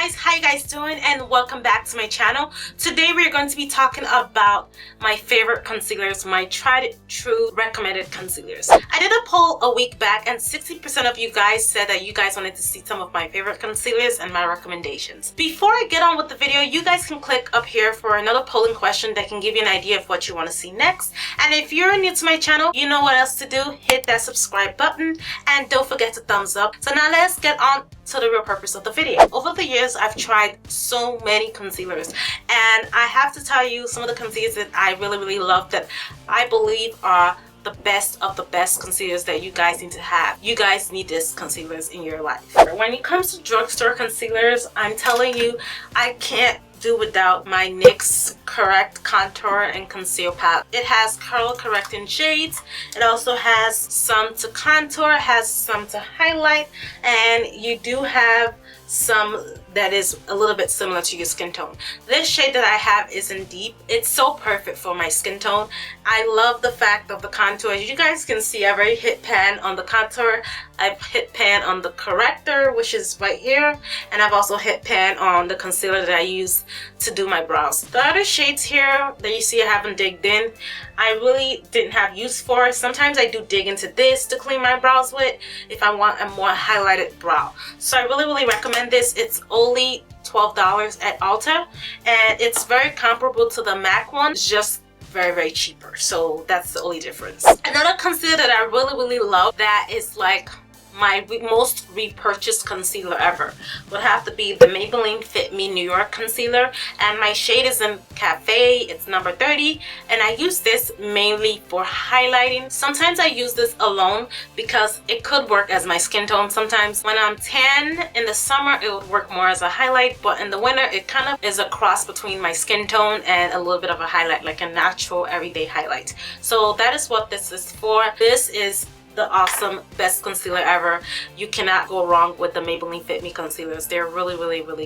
guys, how you guys doing, and welcome back to my channel. Today we're going to be talking about my favorite concealers, my tried and true recommended concealers. I did a poll a week back and 60% of you guys said that you guys wanted to see some of my favorite concealers and my recommendations. Before I get on with the video, you guys can click up here for another polling question that can give you an idea of what you want to see next. And if you're new to my channel, you know what else to do. Hit that subscribe button and don't forget to thumbs up. So now let's get on to the real purpose of the video. Over the years, I've tried so many concealers, and I have to tell you some of the concealers that I really love, that I believe are the best of the best concealers that you guys need to have. You guys need these concealers in your life. When it comes to drugstore concealers, I'm telling you, I can't do without my NYX Correct Contour and Conceal palette. It has color correcting shades. It also has some to contour, has some to highlight, and you do have some that is a little bit similar to your skin tone. This shade that I have is in deep. It's so perfect for my skin tone. I love the fact of the contour. As you guys can see, I've already hit pan on the contour. I've hit pan on the corrector, which is right here, and I've also hit pan on the concealer that I use to do my brows. The other shades here that you see I haven't digged in, I really didn't have use for. Sometimes I do dig into this to clean my brows with if I want a more highlighted brow. So I really recommend this. It's only $12 at Ulta, and it's very comparable to the MAC one. It's just very cheaper, so that's the only difference. Another concealer that I really love, that is like my most repurchased concealer ever, would have to be the Maybelline Fit Me New York concealer, and my shade is in Cafe. It's number 30, and I use this mainly for highlighting. Sometimes I use this alone because it could work as my skin tone. Sometimes when I'm tan in the summer, it would work more as a highlight, but in the winter it kind of is a cross between my skin tone and a little bit of a highlight, like a natural everyday highlight. So that is what this is for. This is the awesome best concealer ever. You cannot go wrong with the Maybelline Fit Me concealers. They're really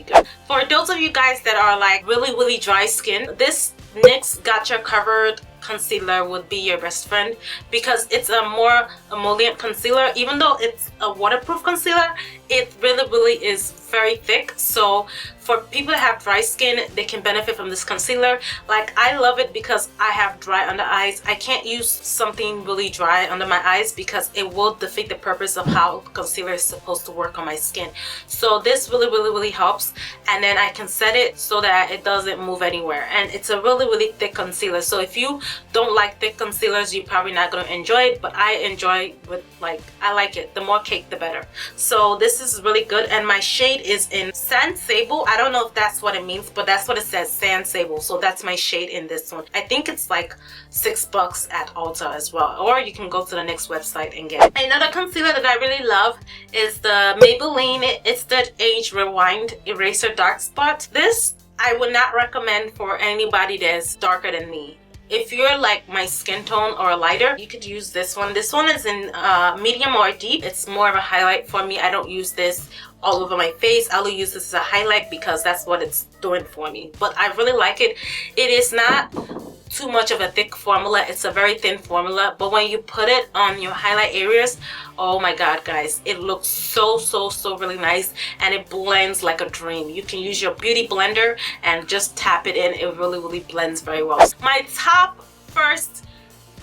good. For those of you guys that are like really dry skin, this NYX Gotcha Covered concealer would be your best friend, because it's a more emollient concealer. Even though it's a waterproof concealer, it really is very thick. So for people that have dry skin, they can benefit from this concealer. Like, I love it because I have dry under eyes. I can't use something really dry under my eyes because it will defeat the purpose of how concealer is supposed to work on my skin. So this really helps, and then I can set it so that it doesn't move anywhere. And it's a really thick concealer, so if you don't like thick concealers, you're probably not going to enjoy it, but I enjoy with, like, I like it. The more cake the better. So this is really good, and my shade is in Sand Sable. I don't know if that's what it means, but that's what it says, Sand Sable. So that's my shade in this one. I think it's like $6 at Ulta as well, or you can go to the NYX website and get it. Another concealer that I really love is the Maybelline It's the Age Rewind Eraser Dark Spot. This I would not recommend for anybody that's darker than me. If you're like my skin tone or lighter, you could use this one. This one is in medium or deep. It's more of a highlight for me. I don't use this all over my face. I'll use this as a highlight because that's what it's doing for me. But I really like it. It is not too much of a thick formula. It's a very thin formula, but when you put it on your highlight areas, oh my god guys, it looks so really nice, and it blends like a dream. You can use your beauty blender and just tap it in. It really blends very well. My top first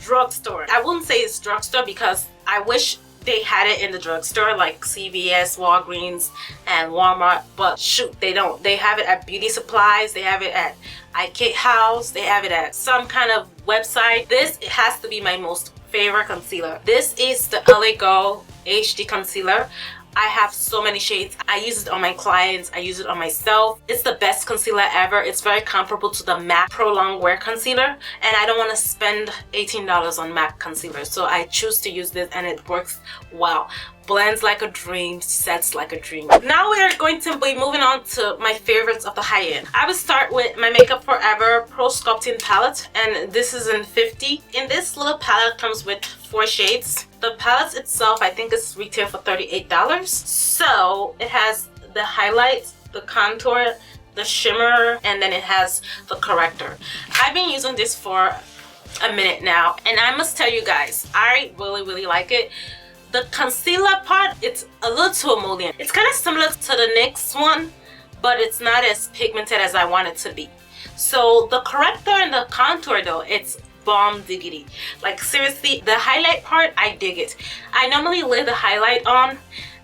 drugstore, I wouldn't say it's drugstore because I wish they had it in the drugstore like CVS, Walgreens, and Walmart, but shoot, they don't. They have it at beauty supplies, they have it at IK House, they have it at some kind of website. This has to be my most favorite concealer. This is the LA Girl HD concealer. I have so many shades. I use it on my clients. I use it on myself. It's the best concealer ever. It's very comparable to the MAC Pro Long Wear concealer, and I don't want to spend $18 on MAC concealer, so I choose to use this, and it works wow. Blends like a dream, sets like a dream. Now we are going to be moving on to my favorites of the high end. I will start with my Makeup Forever Pro-sculpting palette, and this is in 50. In this little palette comes with 4 shades. The palette itself, I think, is retail for $38. So it has the highlights, the contour, the shimmer, and then it has the corrector. I've been using this for a minute now, and I must tell you guys, I really like it. The concealer part, it's a little too emollient. It's kind of similar to the NYX one, but it's not as pigmented as I want it to be. So the corrector and the contour though, it's bomb diggity. Like seriously, the highlight part, I dig it. I normally lay the highlight on,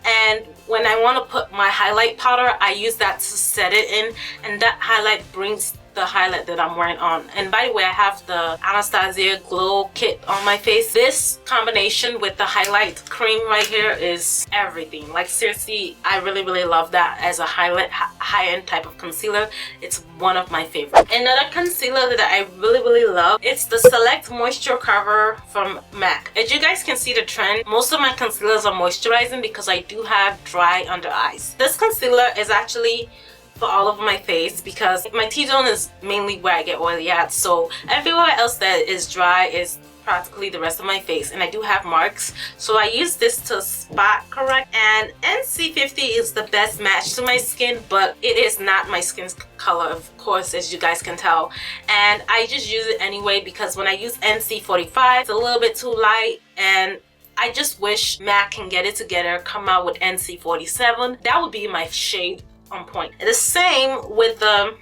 and when I want to put my highlight powder, I use that to set it in, and that highlight brings the highlight that I'm wearing on. And by the way, I have the Anastasia Glow Kit on my face. This combination with the highlight cream right here is everything. Like seriously, I really love that as a highlight high-end type of concealer. It's one of my favorites. Another concealer that I really love, it's the Select Moisture Cover from MAC. As you guys can see the trend, most of my concealers are moisturizing because I do have dry under eyes. This concealer is actually for all of my face because my T-zone is mainly where I get oily at, so everywhere else that is dry is practically the rest of my face, and I do have marks, so I use this to spot correct. And NC50 is the best match to my skin, but it is not my skin's color, of course, as you guys can tell, and I just use it anyway because when I use NC45 it's a little bit too light, and I just wish MAC can get it together, come out with NC47. That would be my shade on point. And the same with the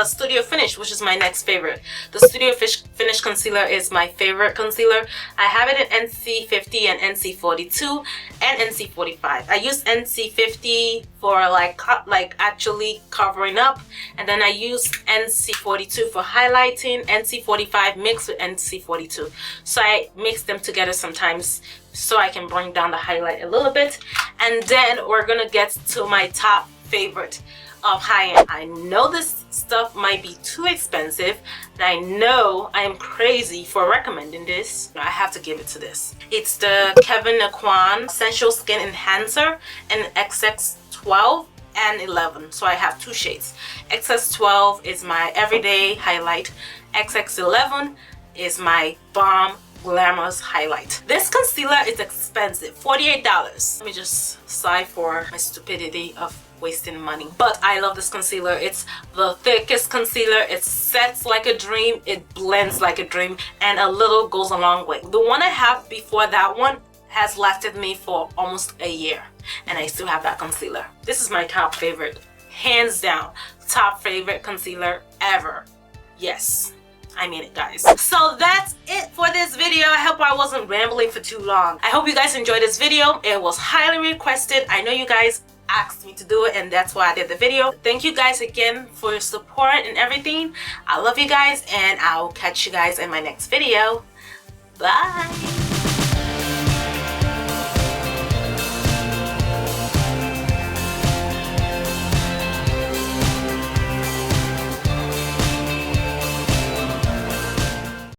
Studio Finish, which is my next favorite. The Studio Finish concealer is my favorite concealer. I have it in NC50 and NC42 and NC45. I use NC50 for like actually covering up, and then I use NC42 for highlighting, NC45 mixed with NC42. So I mix them together sometimes so I can bring down the highlight a little bit. And then we're gonna get to my top favorite of high-end. I know this stuff might be too expensive, and I know I am crazy for recommending this. I have to give it to this. It's the Kevyn Aucoin Sensual Skin Enhancer in XX12 and 11. So I have two shades. XX12 is my everyday highlight. XX11 is my bomb glamorous highlight. This concealer is expensive, $48. Let me just sigh for my stupidity of wasting money, but I love this concealer. It's the thickest concealer. It sets like a dream, it blends like a dream, and a little goes a long way. The one I have before that one has lasted me for almost a year, and I still have that concealer. This is my top favorite, hands down, top favorite concealer ever. Yes, I mean it, guys. So that's it for this video. I hope I wasn't rambling for too long. I hope you guys enjoyed this video. It was highly requested. I know you guys asked me to do it, and that's why I did the video. Thank you guys again for your support and everything. I love you guys, and I'll catch you guys in my next video. Bye.